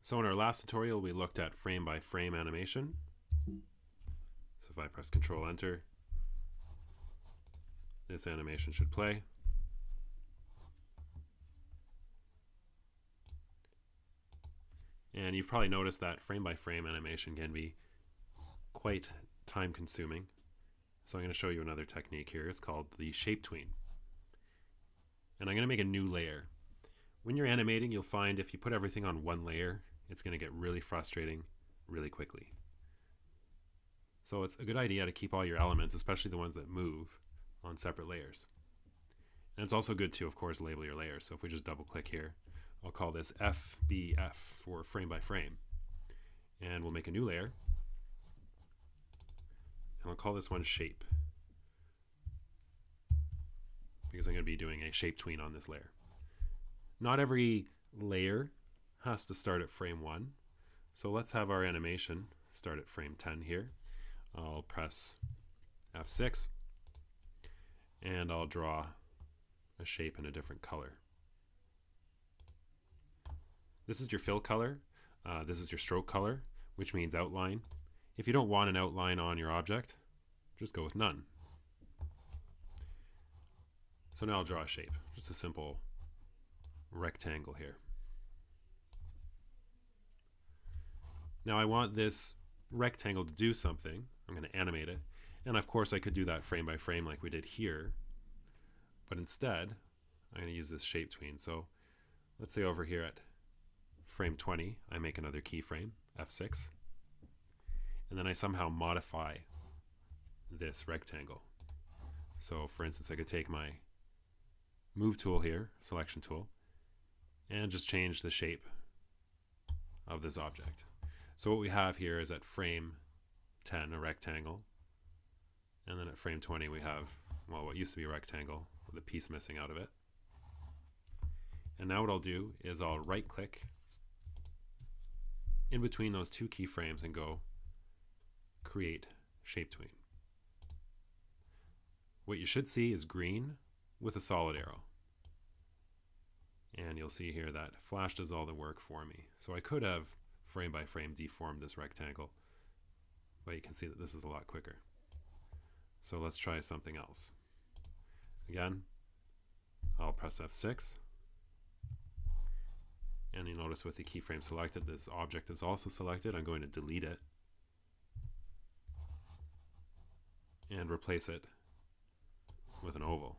So in our last tutorial, we looked at frame by frame animation. So if I press Control Enter, this animation should play. And you've probably noticed that frame by frame animation can be quite time consuming. So I'm going to show you another technique here. It's called the shape tween. And I'm going to make a new layer. When you're animating, you'll find if you put everything on one layer, it's going to get really frustrating really quickly. So it's a good idea to keep all your elements, especially the ones that move, on separate layers. And it's also good to, of course, label your layers. So if we just double click here, I'll call this FBF for frame by frame. And we'll make a new layer. And I'll call this one shape, because I'm going to be doing a shape tween on this layer. Not every layer has to start at frame 1. So let's have our animation start at frame 10 here. I'll press F6 and I'll draw a shape in a different color. This is your fill color. This is your stroke color, which means outline. If you don't want an outline on your object, just go with none. So now I'll draw a shape, just a simple rectangle here. Now I want this rectangle to do something. I'm going to animate it. And of course I could do that frame by frame like we did here. But instead, I'm going to use this shape tween. So let's say over here at frame 20, I make another keyframe, F6. And then I somehow modify this rectangle. So for instance, I could take my move tool here, selection tool, and just change the shape of this object. So what we have here is at frame 10, a rectangle, and then at frame 20 we have, well, what used to be a rectangle with a piece missing out of it. And now what I'll do is I'll right click in between those two keyframes and go create shape tween. What you should see is green with a solid arrow. And you'll see here that Flash does all the work for me. So I could have frame by frame deformed this rectangle, but you can see that this is a lot quicker. So let's try something else. Again, I'll press F6. And you notice with the keyframe selected, this object is also selected. I'm going to delete it and replace it with an oval.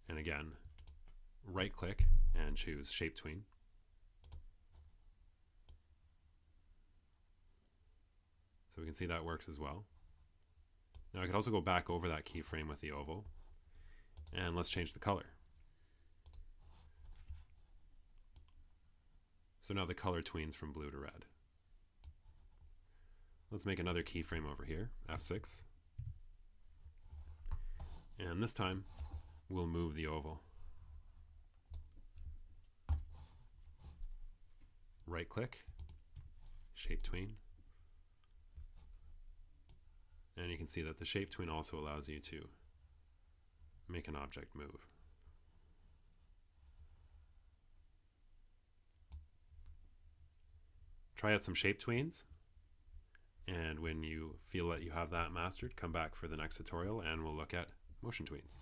And again, right click and choose shape tween. So we can see that works as well. Now I could also go back over that keyframe with the oval, and let's change the color. So now the color tweens from blue to red. Let's make another keyframe over here, F6. And this time, we'll move the oval. Right click, shape tween. And you can see that the shape tween also allows you to make an object move. Try out some shape tweens. And when you feel that you have that mastered, come back for the next tutorial and we'll look at motion tweens.